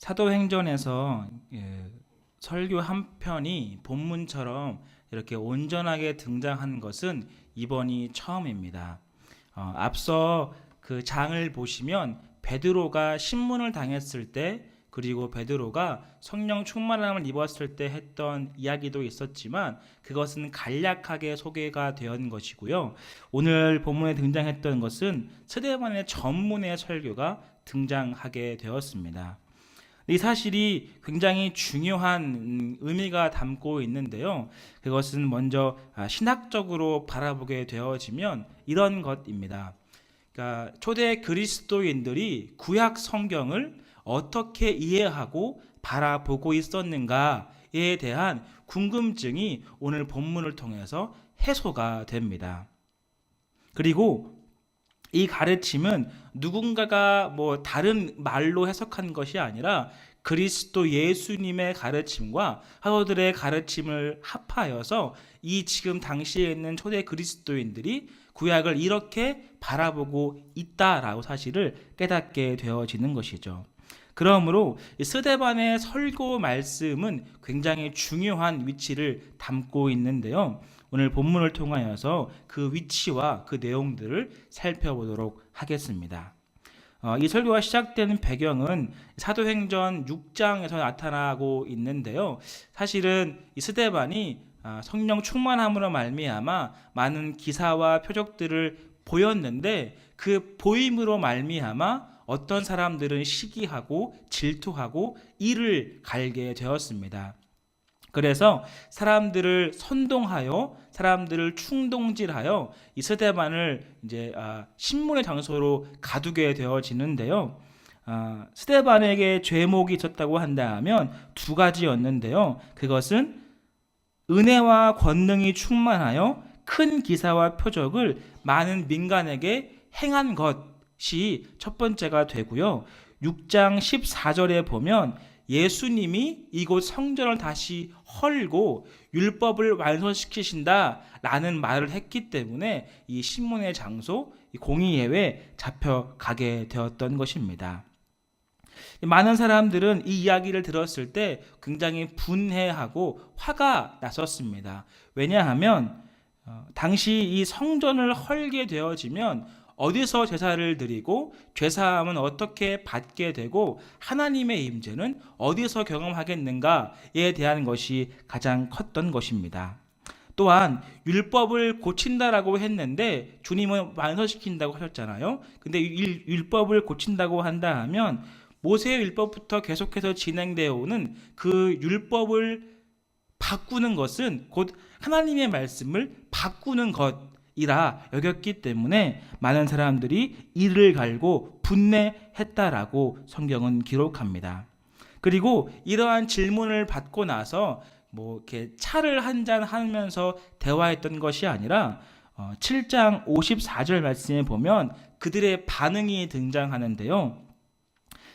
사도행전에서 설교 한 편이 본문처럼 이렇게 온전하게 등장한 것은 이번이 처음입니다. 앞서 그 장을 보시면 베드로가 신문을 당했을 때, 그리고 베드로가 성령 충만함을 입었을 때 했던 이야기도 있었지만 그것은 간략하게 소개가 되었는 것이고요. 오늘 본문에 등장했던 것은 스데반의 전문의 설교가 등장하게 되었습니다. 이 사실이 굉장히 중요한 의미가 담고 있는데요. 그것은 먼저 신학적으로 바라보게 되어지면 이런 것입니다. 그러니까 초대 그리스도인들이 구약 성경을 어떻게 이해하고 바라보고 있었는가에 대한 궁금증이 오늘 본문을 통해서 해소가 됩니다. 그리고 이 가르침은 누군가가 다른 말로 해석한 것이 아니라 그리스도 예수님의 가르침과 사도들의 가르침을 합하여서 이 지금 당시에 있는 초대 그리스도인들이 구약을 이렇게 바라보고 있다라고 사실을 깨닫게 되어지는 것이죠. 그러므로 스데반의 설교 말씀은 굉장히 중요한 위치를 담고 있는데요. 오늘 본문을 통하여서 그 위치와 그 내용들을 살펴보도록 하겠습니다. 이 설교가 시작되는 배경은 사도행전 6장에서 나타나고 있는데요. 사실은 이 스데반이 성령 충만함으로 말미암아 많은 기사와 표적들을 보였는데 그 보임으로 말미암아 어떤 사람들은 시기하고 질투하고 이를 갈게 되었습니다. 그래서 사람들을 선동하여 사람들을 충동질하여 이 스데반을 신문의 장소로 가두게 되어지는데요. 스데반에게 죄목이 있었다고 한다면 두 가지였는데요. 그것은 은혜와 권능이 충만하여 큰 기사와 표적을 많은 민간에게 행한 것이 첫 번째가 되고요. 6장 14절에 보면 예수님이 이곳 성전을 다시 헐고 율법을 완성시키신다라는 말을 했기 때문에 이 신문의 장소, 공의예외에 잡혀가게 되었던 것입니다. 많은 사람들은 이 이야기를 들었을 때 굉장히 분해하고 화가 났었습니다. 왜냐하면 당시 이 성전을 헐게 되어지면 어디서 제사를 드리고 죄사함은 어떻게 받게 되고 하나님의 임재는 어디서 경험하겠는가에 대한 것이 가장 컸던 것입니다. 또한 율법을 고친다라고 했는데 주님은 완성시킨다고 하셨잖아요. 근데 율법을 고친다고 한다 하면 모세의 율법부터 계속해서 진행되어 오는 그 율법을 바꾸는 것은 곧 하나님의 말씀을 바꾸는 것이라 여겼기 때문에 많은 사람들이 이를 갈고 분내했다라고 성경은 기록합니다. 그리고 이러한 질문을 받고 나서 이렇게 차를 한잔 하면서 대화했던 것이 아니라 7장 54절 말씀에 보면 그들의 반응이 등장하는데요.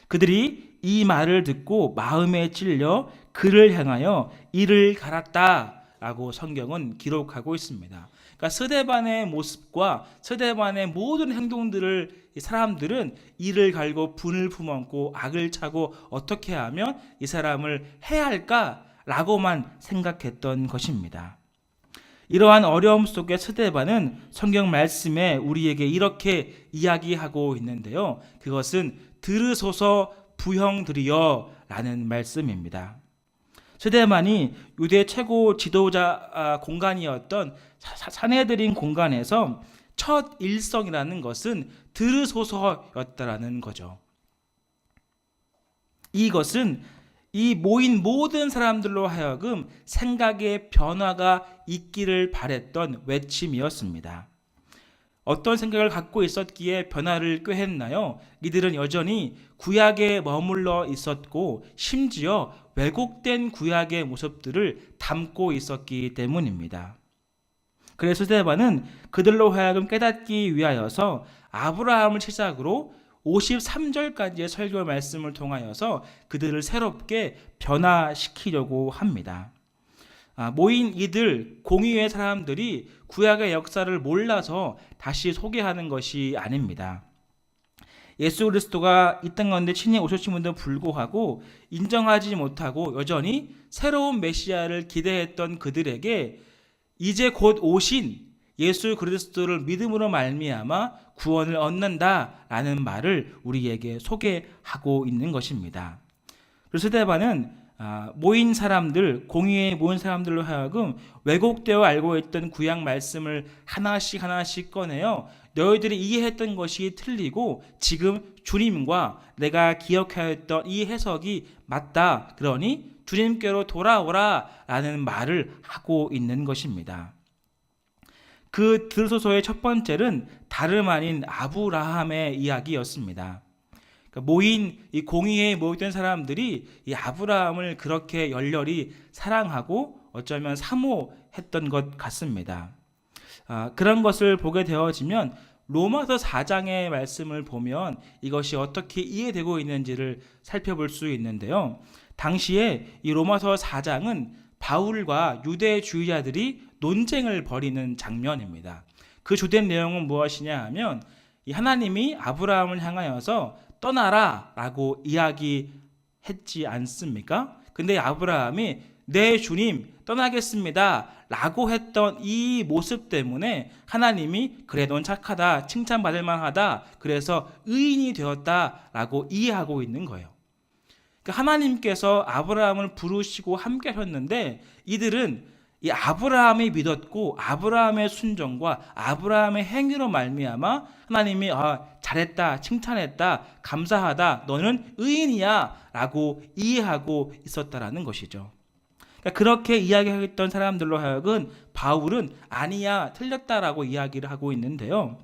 그들이 이 말을 듣고 마음에 찔려 그를 향하여 이를 갈았다라고 성경은 기록하고 있습니다. 그러니까 스데반의 모습과 스데반의 모든 행동들을 사람들은 이를 갈고 분을 품었고 악을 차고 어떻게 하면 이 사람을 해야 할까라고만 생각했던 것입니다. 이러한 어려움 속에 스데반은 성경 말씀에 우리에게 이렇게 이야기하고 있는데요. 그것은 들으소서 부형들이여 라는 말씀입니다. 스데반이 유대 최고 지도자 공간이었던 산헤드린 공간에서 첫 일성이라는 것은 들으소서였다라는 거죠. 이것은 이 모인 모든 사람들로 하여금 생각의 변화가 있기를 바랬던 외침이었습니다. 어떤 생각을 갖고 있었기에 변화를 꾀했나요? 이들은 여전히 구약에 머물러 있었고 심지어 왜곡된 구약의 모습들을 담고 있었기 때문입니다. 그래서 스데반은 그들로 하여금 깨닫기 위하여서 아브라함을 시작으로 53절까지의 설교 말씀을 통하여서 그들을 새롭게 변화시키려고 합니다. 모인 이들 공의의 사람들이 구약의 역사를 몰라서 다시 소개하는 것이 아닙니다. 예수 그리스도가 이 땅 가운데 친히 오셨음에도 불구하고 인정하지 못하고 여전히 새로운 메시아를 기대했던 그들에게 이제 곧 오신 예수 그리스도를 믿음으로 말미암아 구원을 얻는다라는 말을 우리에게 소개하고 있는 것입니다. 그래서 스데반은 모인 사람들, 공의에 모인 사람들로 하여금 왜곡되어 알고 있던 구약 말씀을 하나씩 꺼내어 너희들이 이해했던 것이 틀리고 지금 주님과 내가 기억하였던 이 해석이 맞다. 그러니 주님께로 돌아오라 라는 말을 하고 있는 것입니다. 그 들소서의 첫 번째는 다름 아닌 아브라함의 이야기였습니다. 모인 이 공의에 모였던 사람들이 이 아브라함을 그렇게 열렬히 사랑하고 어쩌면 사모했던 것 같습니다. 그런 것을 보게 되어지면 로마서 4장의 말씀을 보면 이것이 어떻게 이해되고 있는지를 살펴볼 수 있는데요. 당시에 이 로마서 4장은 바울과 유대주의자들이 논쟁을 벌이는 장면입니다. 그 주된 내용은 무엇이냐 하면 이 하나님이 아브라함을 향하여서 떠나라 라고 이야기했지 않습니까? 근데 아브라함이 네 주님 떠나겠습니다 라고 했던 이 모습 때문에 하나님이 그래 넌 착하다 칭찬받을 만하다 그래서 의인이 되었다 라고 이해하고 있는 거예요. 그러니까 하나님께서 아브라함을 부르시고 함께 하셨는데 이들은 이 아브라함이 믿었고 아브라함의 순종과 아브라함의 행위로 말미암아 하나님이 잘했다 칭찬했다 감사하다 너는 의인이야 라고 이해하고 있었다라는 것이죠. 그러니까 그렇게 이야기했던 사람들로 하여금 바울은 아니야 틀렸다라고 이야기를 하고 있는데요.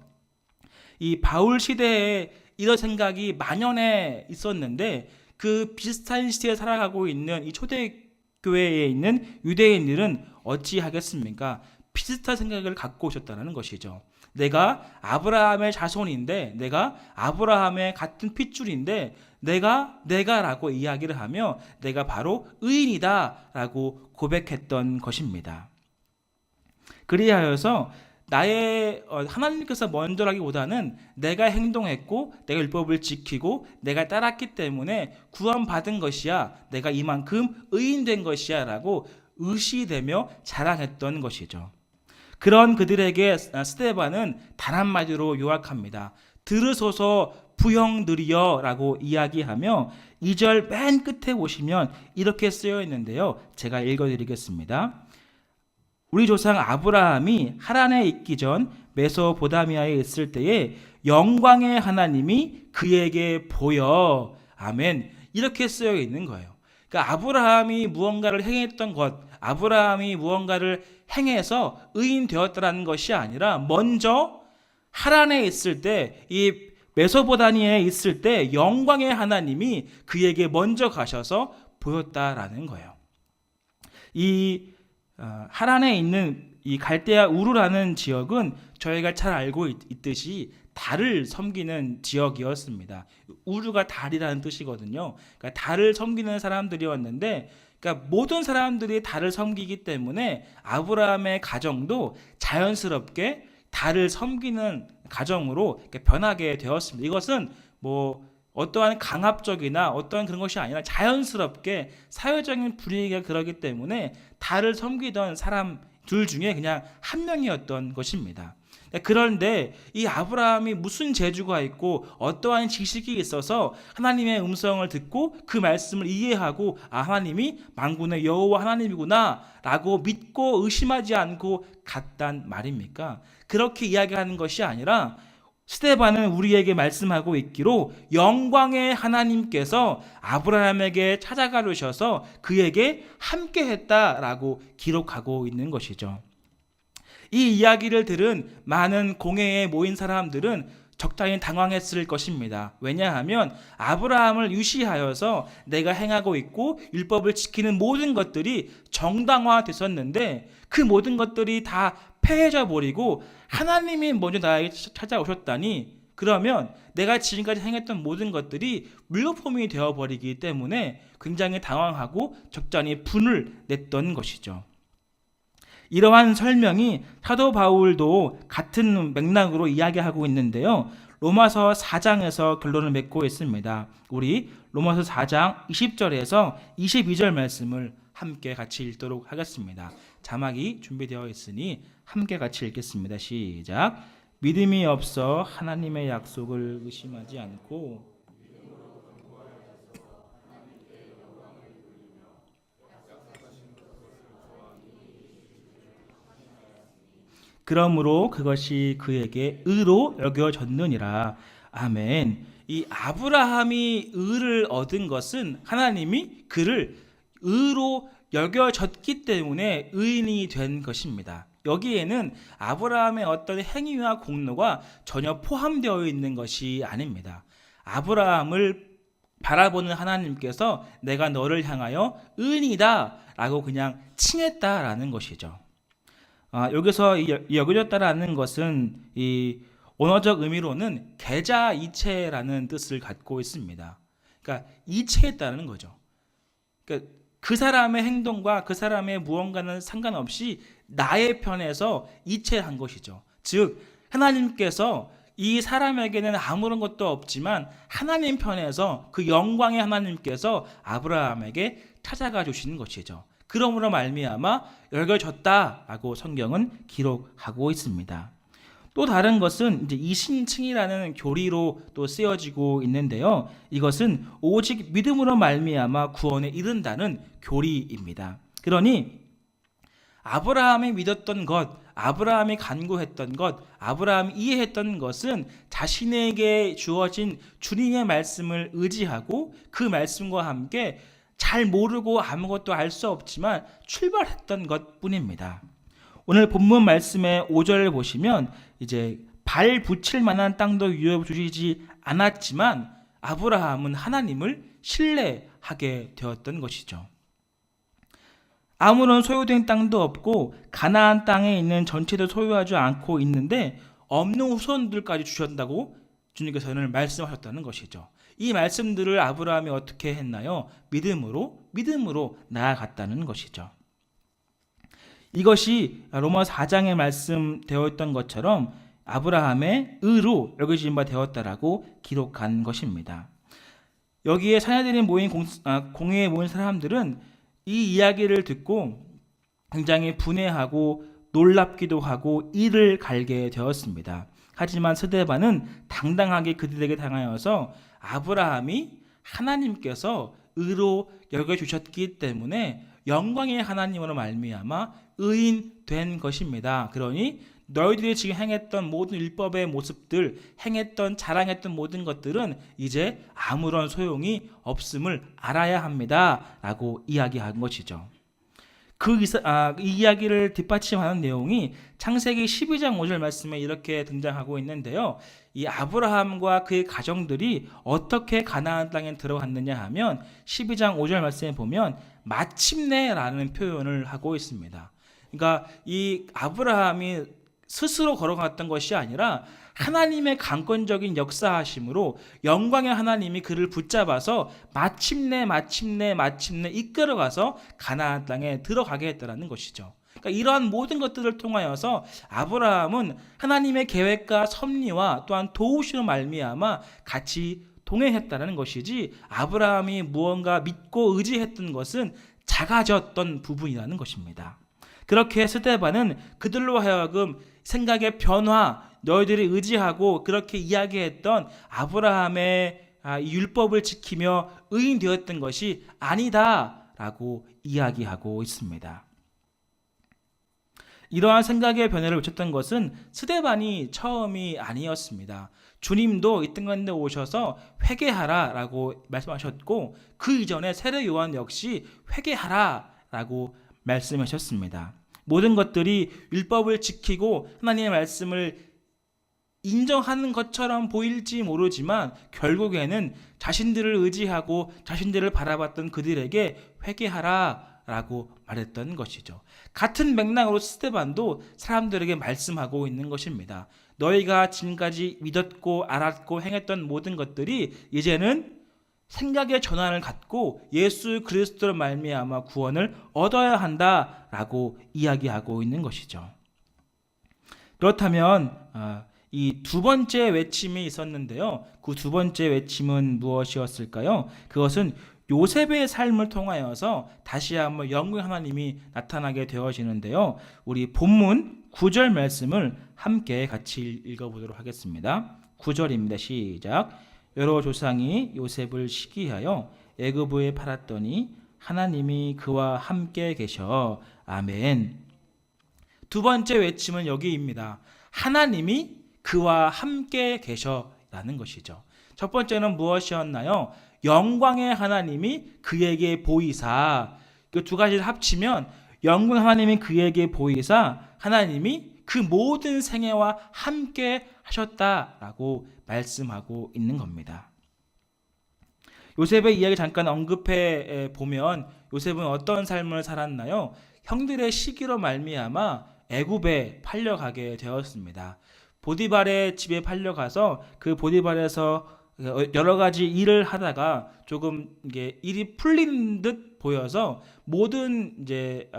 이 바울 시대에 이런 생각이 만연해 있었는데 그 비슷한 시대에 살아가고 있는 이 초대교회에 있는 유대인들은 어찌하겠습니까? 비슷한 생각을 갖고 오셨다는 것이죠. 내가 아브라함의 자손인데 내가 아브라함의 같은 핏줄인데 내가라고 이야기를 하며 내가 바로 의인이다라고 고백했던 것입니다. 그리하여서 하나님께서 먼저라기보다는 내가 행동했고 내가 율법을 지키고 내가 따랐기 때문에 구원받은 것이야 내가 이만큼 의인된 것이야 라고 의시되며 자랑했던 것이죠. 그런 그들에게 스데반은 단 한마디로 요약합니다. 들으소서 부형들이여 라고 이야기하며 2절 맨 끝에 보시면 이렇게 쓰여 있는데요. 제가 읽어드리겠습니다. 우리 조상 아브라함이 하란에 있기 전 메소포다미아에 있을 때에 영광의 하나님이 그에게 보여. 아멘. 이렇게 쓰여 있는 거예요. 그러니까 아브라함이 무언가를 행했던 것, 아브라함이 무언가를 행해서 의인 되었다는 것이 아니라 먼저 하란에 있을 때, 이 메소포다미아에 있을 때 영광의 하나님이 그에게 먼저 가셔서 보였다라는 거예요. 이 하란에 있는 이 갈대아 우르라는 지역은 저희가 잘 알고 있듯이 달을 섬기는 지역이었습니다. 우르가 달이라는 뜻이거든요. 그러니까 달을 섬기는 사람들이었는데, 그러니까 모든 사람들이 달을 섬기기 때문에 아브라함의 가정도 자연스럽게 달을 섬기는 가정으로 변하게 되었습니다. 이것은 어떠한 강압적이나 어떠한 그런 것이 아니라 자연스럽게 사회적인 분위기가 그러기 때문에 달을 섬기던 사람들 중에 그냥 한 명이었던 것입니다. 그런데 이 아브라함이 무슨 재주가 있고 어떠한 지식이 있어서 하나님의 음성을 듣고 그 말씀을 이해하고 하나님이 만군의 여호와 하나님이구나 라고 믿고 의심하지 않고 갔단 말입니까? 그렇게 이야기하는 것이 아니라 스데반은 우리에게 말씀하고 있기로 영광의 하나님께서 아브라함에게 찾아가려셔서 그에게 함께했다라고 기록하고 있는 것이죠. 이 이야기를 들은 많은 공회에 모인 사람들은 적당히 당황했을 것입니다. 왜냐하면 아브라함을 유시하여서 내가 행하고 있고 율법을 지키는 모든 것들이 정당화됐었는데 그 모든 것들이 다 폐해져 버리고 하나님이 먼저 나에게 찾아오셨다니 그러면 내가 지금까지 행했던 모든 것들이 물거품이 되어버리기 때문에 굉장히 당황하고 적잖이 분을 냈던 것이죠. 이러한 설명이 사도 바울도 같은 맥락으로 이야기하고 있는데요. 로마서 4장에서 결론을 맺고 있습니다. 우리 로마서 4장 20절에서 22절 말씀을 함께 같이 읽도록 하겠습니다. 자막이 준비되어 있으니 함께 같이 읽겠습니다. 시작. 믿음이 없어 하나님의 약속을 의심하지 않고 그러므로 그것이 그에게 의로 여겨졌느니라. 아멘. 이 아브라함이 의를 얻은 것은 하나님이 그를 의로 여겨졌기 때문에 의인이 된 것입니다. 여기에는 아브라함의 어떤 행위와 공로가 전혀 포함되어 있는 것이 아닙니다. 아브라함을 바라보는 하나님께서 내가 너를 향하여 의인이다 라고 그냥 칭했다라는 것이죠. 여기서 여겨졌다라는 것은 이 언어적 의미로는 계좌이체라는 뜻을 갖고 있습니다. 그러니까 이체했다는 거죠. 그러니까 그 사람의 행동과 그 사람의 무언가는 상관없이 나의 편에서 이체한 것이죠. 즉 하나님께서 이 사람에게는 아무런 것도 없지만 하나님 편에서 그 영광의 하나님께서 아브라함에게 찾아가 주시는 것이죠. 그러므로 말미암아 여겨졌다라고 성경은 기록하고 있습니다. 또 다른 것은 이제 이신칭이라는 교리로 또 쓰여지고 있는데요. 이것은 오직 믿음으로 말미암아 구원에 이른다는 교리입니다. 그러니 아브라함이 믿었던 것, 아브라함이 간구했던 것, 아브라함이 이해했던 것은 자신에게 주어진 주님의 말씀을 의지하고 그 말씀과 함께 잘 모르고 아무것도 알 수 없지만 출발했던 것뿐입니다. 오늘 본문 말씀의 5절을 보시면 이제 발 붙일 만한 땅도 유업 주시지 않았지만 아브라함은 하나님을 신뢰하게 되었던 것이죠. 아무런 소유된 땅도 없고 가나안 땅에 있는 전체도 소유하지 않고 있는데 없는 후손들까지 주셨다고 주님께서는 말씀하셨다는 것이죠. 이 말씀들을 아브라함이 어떻게 했나요? 믿음으로 나아갔다는 것이죠. 이것이 로마 4장에 말씀되어 있던 것처럼 아브라함의 의로 여겨진 바 되었다라고 기록한 것입니다. 여기에 사내들이 모인 공회에 모인 사람들은 이 이야기를 듣고 굉장히 분해하고 놀랍기도 하고 이를 갈게 되었습니다. 하지만 스데반은 당당하게 그들에게 당하여서 아브라함이 하나님께서 의로 여겨주셨기 때문에 영광의 하나님으로 말미암아 의인된 것입니다. 그러니 너희들이 지금 행했던 모든 율법의 모습들, 행했던 자랑했던 모든 것들은 이제 아무런 소용이 없음을 알아야 합니다 라고 이야기한 것이죠. 이 이야기를 뒷받침하는 내용이 창세기 12장 5절 말씀에 이렇게 등장하고 있는데요. 이 아브라함과 그의 가정들이 어떻게 가나안 땅에 들어갔느냐 하면 12장 5절 말씀에 보면 마침내라는 표현을 하고 있습니다. 그러니까 이 아브라함이 스스로 걸어갔던 것이 아니라 하나님의 강권적인 역사하심으로 영광의 하나님이 그를 붙잡아서 마침내 이끌어가서 가나안 땅에 들어가게 했다는 것이죠. 그러니까 이러한 모든 것들을 통하여서 아브라함은 하나님의 계획과 섭리와 또한 도우시로 말미암아 같이 동행했다는 것이지 아브라함이 무언가 믿고 의지했던 것은 작아졌던 부분이라는 것입니다. 그렇게 스데반은 그들로 하여금 생각의 변화, 너희들이 의지하고 그렇게 이야기했던 아브라함의 율법을 지키며 의인 되었던 것이 아니다라고 이야기하고 있습니다. 이러한 생각의 변화를 외쳤던 것은 스데반이 처음이 아니었습니다. 주님도 이 땅 가운데 오셔서 회개하라라고 말씀하셨고 그 이전에 세례 요한 역시 회개하라라고 말씀하셨습니다. 모든 것들이 율법을 지키고 하나님의 말씀을 인정하는 것처럼 보일지 모르지만 결국에는 자신들을 의지하고 자신들을 바라봤던 그들에게 회개하라라고 말했던 것이죠. 같은 맥락으로 스데반도 사람들에게 말씀하고 있는 것입니다. 너희가 지금까지 믿었고 알았고 행했던 모든 것들이 이제는 생각의 전환을 갖고 예수 그리스도로 말미암아 구원을 얻어야 한다라고 이야기하고 있는 것이죠. 그렇다면 이 두 번째 외침이 있었는데요. 그 두 번째 외침은 무엇이었을까요? 그것은 요셉의 삶을 통하여서 다시 한번 영광의 하나님이 나타나게 되어지는데요. 우리 본문 9절 말씀을 함께 같이 읽어보도록 하겠습니다. 9절입니다. 시작. 여러 조상이 요셉을 시기하여 애굽에 팔았더니 하나님이 그와 함께 계셔. 아멘. 두 번째 외침은 여기입니다. 하나님이 그와 함께 계셔라는 것이죠. 첫 번째는 무엇이었나요? 영광의 하나님이 그에게 보이사. 그 두 가지를 합치면 영광의 하나님이 그에게 보이사 하나님이 그 모든 생애와 함께 하셨다라고 말씀하고 있는 겁니다. 요셉의 이야기 잠깐 언급해 보면 요셉은 어떤 삶을 살았나요? 형들의 시기로 말미암아 애굽에 팔려가게 되었습니다. 보디발의 집에 팔려가서 그 보디발에서 여러 가지 일을 하다가 조금 이게 일이 풀린 듯 보여서 모든 이제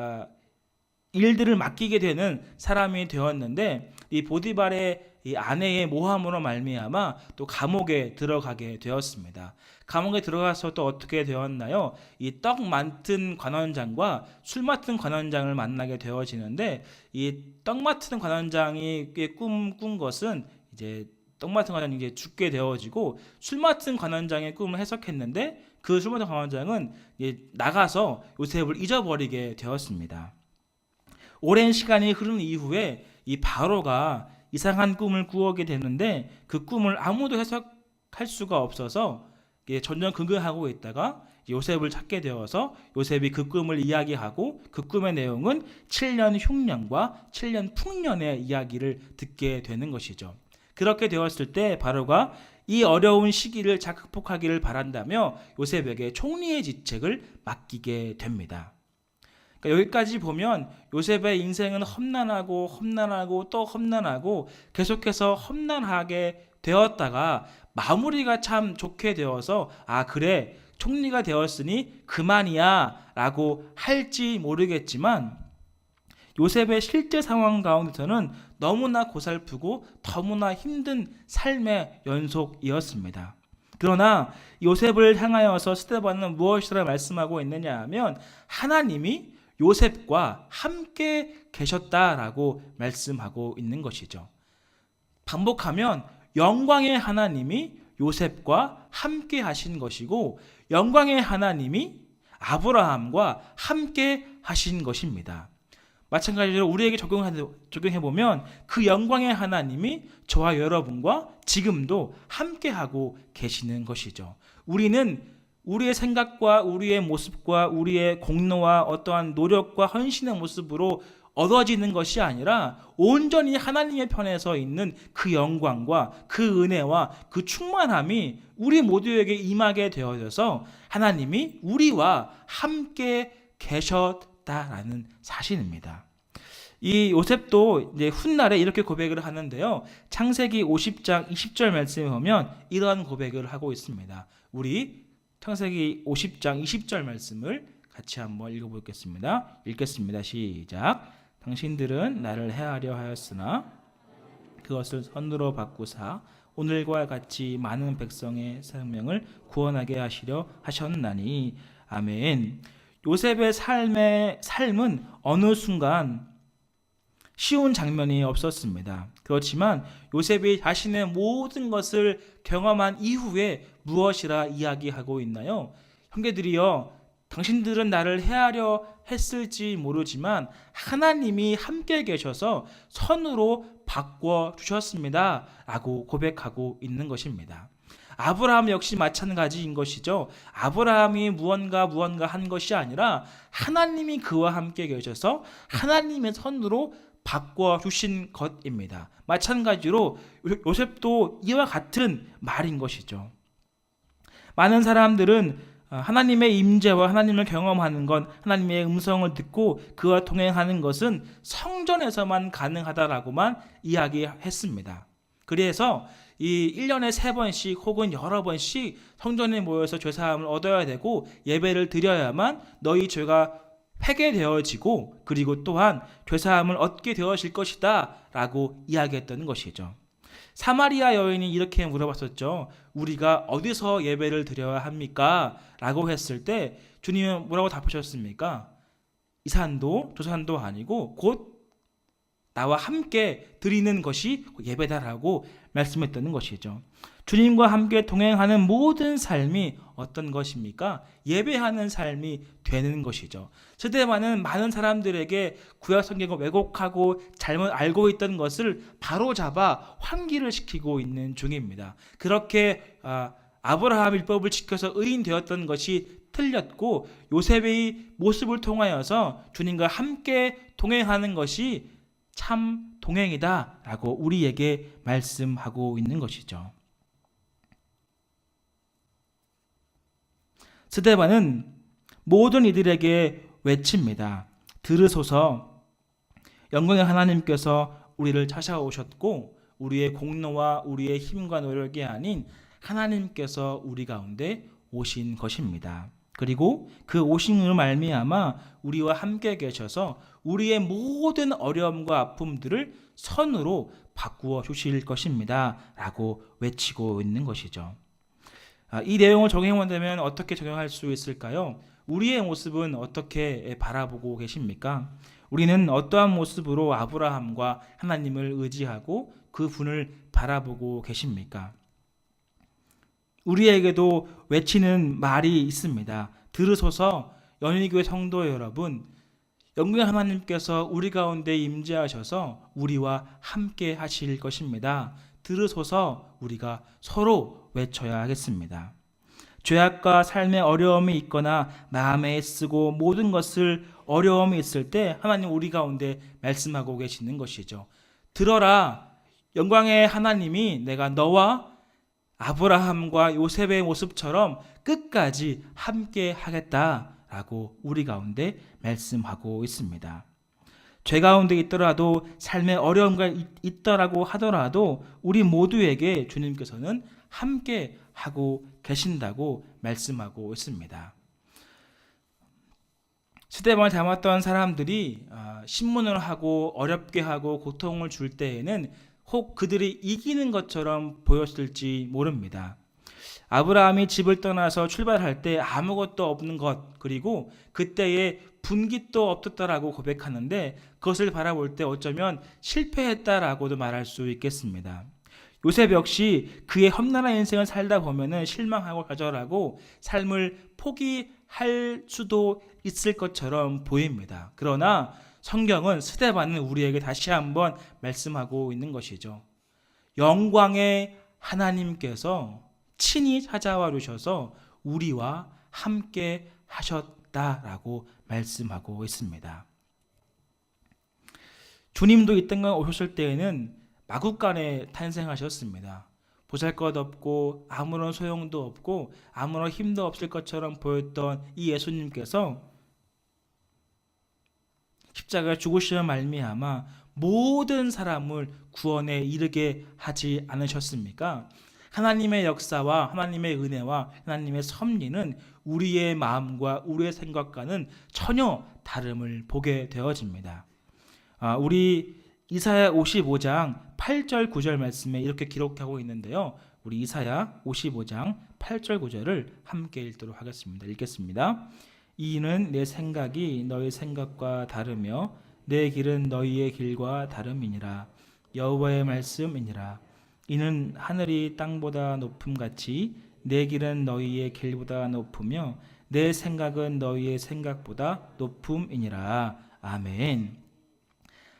일들을 맡기게 되는 사람이 되었는데 이 보디발의 이 아내의 모함으로 말미암아 또 감옥에 들어가게 되었습니다. 감옥에 들어가서 또 어떻게 되었나요? 이 떡 맡은 관원장과 술 맡은 관원장을 만나게 되어지는데 이 떡 맡은 관원장이 꿈꾼 것은 이제 떡 맡은 관원장이 이제 죽게 되어지고 술 맡은 관원장의 꿈을 해석했는데 그 술 맡은 관원장은 이제 나가서 요셉을 잊어버리게 되었습니다. 오랜 시간이 흐른 이후에 이 바로가 이상한 꿈을 꾸게 되는데 그 꿈을 아무도 해석할 수가 없어서 전전긍긍하고 있다가 요셉을 찾게 되어서 요셉이 그 꿈을 이야기하고 그 꿈의 내용은 7년 흉년과 7년 풍년의 이야기를 듣게 되는 것이죠. 그렇게 되었을 때 바로가 이 어려운 시기를 잘 극복하기를 바란다며 요셉에게 총리의 직책을 맡기게 됩니다. 여기까지 보면 요셉의 인생은 험난하고 또 험난하고 계속해서 험난하게 되었다가 마무리가 참 좋게 되어서 그래 총리가 되었으니 그만이야 라고 할지 모르겠지만 요셉의 실제 상황 가운데서는 너무나 고살프고 너무나 힘든 삶의 연속이었습니다. 그러나 요셉을 향하여서 스데반은 무엇이라 말씀하고 있느냐 하면 하나님이 요셉과 함께 계셨다라고 말씀하고 있는 것이죠. 반복하면 영광의 하나님이 요셉과 함께 하신 것이고 영광의 하나님이 아브라함과 함께 하신 것입니다. 마찬가지로 우리에게 적용해보면 그 영광의 하나님이 저와 여러분과 지금도 함께하고 계시는 것이죠. 우리는 우리의 생각과 우리의 모습과 우리의 공로와 어떠한 노력과 헌신의 모습으로 얻어지는 것이 아니라 온전히 하나님의 편에 있는 그 영광과 그 은혜와 그 충만함이 우리 모두에게 임하게 되어져서 하나님이 우리와 함께 계셨다라는 사실입니다. 이 요셉도 이제 훗날에 이렇게 고백을 하는데요. 창세기 50장 20절 말씀에 보면 이러한 고백을 하고 있습니다. 우리 창세기 50장 20절 말씀을 같이 한번 읽어보겠습니다. 읽겠습니다. 시작. 당신들은 나를 해하려 하였으나 그것을 선으로 바꾸사 오늘과 같이 많은 백성의 생명을 구원하게 하시려 하셨나니. 아멘. 요셉의 삶은 어느 순간 쉬운 장면이 없었습니다. 그렇지만 요셉이 자신의 모든 것을 경험한 이후에 무엇이라 이야기하고 있나요? 형제들이여, 당신들은 나를 해하려 했을지 모르지만 하나님이 함께 계셔서 선으로 바꿔주셨습니다 라고 고백하고 있는 것입니다. 아브라함 역시 마찬가지인 것이죠. 아브라함이 무언가 한 것이 아니라 하나님이 그와 함께 계셔서 하나님의 선으로 바꿔주신 것입니다. 마찬가지로 요셉도 이와 같은 말인 것이죠. 많은 사람들은 하나님의 임재와 하나님을 경험하는 것, 하나님의 음성을 듣고 그와 동행하는 것은 성전에서만 가능하다라고만 이야기했습니다. 그래서 이 1년에 3번씩 혹은 여러 번씩 성전에 모여서 죄사함을 얻어야 되고 예배를 드려야만 너희 죄가 회개되어지고 그리고 또한 죄사함을 얻게 되어질 것이다 라고 이야기했던 것이죠. 사마리아 여인이 이렇게 물어봤었죠. 우리가 어디서 예배를 드려야 합니까? 라고 했을 때 주님은 뭐라고 답하셨습니까? 이 산도 저 산도 아니고 곧 나와 함께 드리는 것이 예배다라고 말씀했다는 것이죠. 주님과 함께 동행하는 모든 삶이 어떤 것입니까? 예배하는 삶이 되는 것이죠. 스데반은 많은 사람들에게 구약 성경을 왜곡하고 잘못 알고 있던 것을 바로잡아 환기를 시키고 있는 중입니다. 그렇게 아브라함 율법을 지켜서 의인 되었던 것이 틀렸고 요셉의 모습을 통하여서 주님과 함께 동행하는 것이 참 동행이다라고 우리에게 말씀하고 있는 것이죠. 스데반은 모든 이들에게 외칩니다. 들으소서, 영광의 하나님께서 우리를 찾아오셨고 우리의 공로와 우리의 힘과 노력이 아닌 하나님께서 우리 가운데 오신 것입니다. 그리고 그 오심으로 말미암아 우리와 함께 계셔서 우리의 모든 어려움과 아픔들을 선으로 바꾸어 주실 것입니다 라고 외치고 있는 것이죠. 이 내용을 적용한다면 어떻게 적용할 수 있을까요? 우리의 모습은 어떻게 바라보고 계십니까? 우리는 어떠한 모습으로 아브라함과 하나님을 의지하고 그 분을 바라보고 계십니까? 우리에게도 외치는 말이 있습니다. 들으소서, 연희교회 성도 여러분, 영광의 하나님께서 우리 가운데 임재하셔서 우리와 함께 하실 것입니다. 들으소서, 우리가 서로 외쳐야 하겠습니다. 죄악과 삶의 어려움이 있거나 마음에 쓰고 모든 것을 어려움이 있을 때 하나님 우리 가운데 말씀하고 계시는 것이죠. 들어라, 영광의 하나님이 내가 너와 아브라함과 요셉의 모습처럼 끝까지 함께 하겠다라고 우리 가운데 말씀하고 있습니다. 죄 가운데 있더라도 삶의 어려움가 있더라고 하더라도 우리 모두에게 주님께서는 함께 하고 계신다고 말씀하고 있습니다. 스데반을 닮았던 사람들이 신문을 하고 어렵게 하고 고통을 줄 때에는 혹 그들이 이기는 것처럼 보였을지 모릅니다. 아브라함이 집을 떠나서 출발할 때 아무것도 없는 것, 그리고 그때에 분깃도 없었다라고 고백하는데 그것을 바라볼 때 어쩌면 실패했다라고도 말할 수 있겠습니다. 요셉 역시 그의 험난한 인생을 살다 보면은 실망하고 좌절하고 삶을 포기할 수도 있을 것처럼 보입니다. 그러나 성경은 스데반은 우리에게 다시 한번 말씀하고 있는 것이죠. 영광의 하나님께서 친히 찾아와 주셔서 우리와 함께 하셨다라고 말씀하고 있습니다. 주님도 이 땅에 오셨을 때에는 마구간에 탄생하셨습니다. 보잘것없고 아무런 소용도 없고 아무런 힘도 없을 것처럼 보였던 이 예수님께서 십자가에 죽으시며 말미암아 모든 사람을 구원에 이르게 하지 않으셨습니까? 하나님의 역사와 하나님의 은혜와 하나님의 섭리는 우리의 마음과 우리의 생각과는 전혀 다름을 보게 되어집니다. 우리 이사야 55장 8절 9절 말씀에 이렇게 기록하고 있는데요. 우리 이사야 55장 8절 9절을 함께 읽도록 하겠습니다. 읽겠습니다. 이는 내 생각이 너희 생각과 다르며 내 길은 너희의 길과 다름이니라. 여호와의 말씀이니라. 이는 하늘이 땅보다 높음같이 내 길은 너희의 길보다 높으며 내 생각은 너희의 생각보다 높음이니라. 아멘.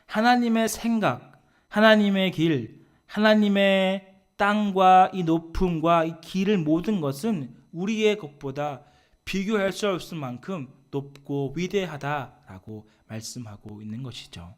하나님의 생각, 하나님의 길, 하나님의 땅과 이 높음과 이 길을 모든 것은 우리의 것보다 비교할 수 없을 만큼 높고 위대하다라고 말씀하고 있는 것이죠.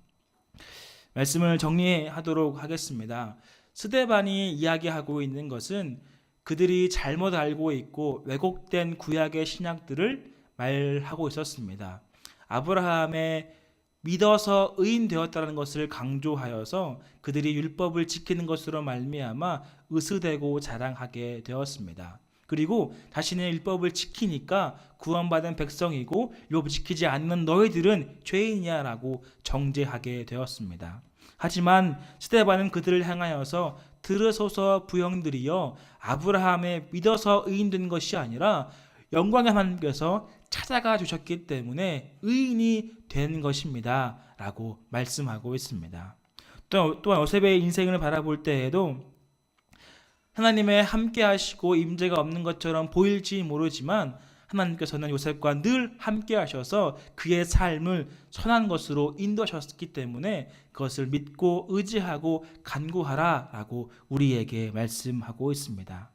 말씀을 정리하도록 하겠습니다. 스데반이 이야기하고 있는 것은 그들이 잘못 알고 있고 왜곡된 구약의 신약들을 말하고 있었습니다. 아브라함의 믿어서 의인 되었다는 것을 강조하여서 그들이 율법을 지키는 것으로 말미암아 으스대고 자랑하게 되었습니다. 그리고 자신의 율법을 지키니까 구원받은 백성이고 율법을 지키지 않는 너희들은 죄인이야라고 정죄하게 되었습니다. 하지만 스데반은 그들을 향하여서 들으소서 부형들이여 아브라함의 믿어서 의인된 것이 아니라 영광의 하나님께서 찾아가 주셨기 때문에 의인이 된 것입니다 라고 말씀하고 있습니다. 또한 요셉의 인생을 바라볼 때에도 하나님의 함께 하시고 임재가 없는 것처럼 보일지 모르지만 하나님께서는 요셉과 늘 함께 하셔서 그의 삶을 선한 것으로 인도하셨기 때문에 그것을 믿고 의지하고 간구하라 라고 우리에게 말씀하고 있습니다.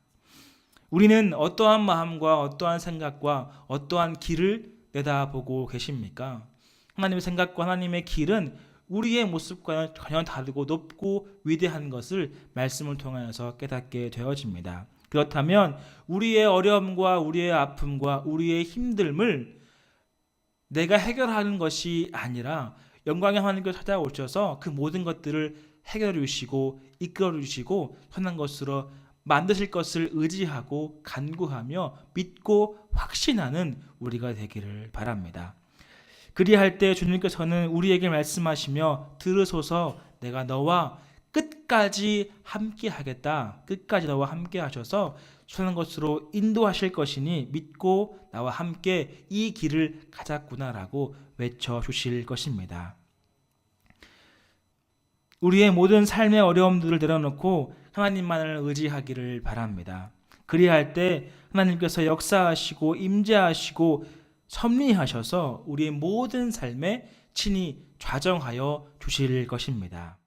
우리는 어떠한 마음과 어떠한 생각과 어떠한 길을 내다보고 계십니까? 하나님의 생각과 하나님의 길은 우리의 모습과는 전혀 다르고 높고 위대한 것을 말씀을 통하여서 깨닫게 되어집니다. 그렇다면 우리의 어려움과 우리의 아픔과 우리의 힘듦을 내가 해결하는 것이 아니라 영광의 하나님께서 찾아오셔서 그 모든 것들을 해결해 주시고 이끌어 주시고 선한 것으로 만드실 것을 의지하고 간구하며 믿고 확신하는 우리가 되기를 바랍니다. 그리할 때 주님께서는 우리에게 말씀하시며 들으소서 내가 너와 끝까지 함께 하겠다. 끝까지 너와 함께 하셔서 선한 것으로 인도하실 것이니 믿고 나와 함께 이 길을 가자꾸나라고 외쳐주실 것입니다. 우리의 모든 삶의 어려움들을 내려놓고 하나님만을 의지하기를 바랍니다. 그리할 때 하나님께서 역사하시고 임재하시고 섭리하셔서 우리의 모든 삶에 친히 좌정하여 주실 것입니다.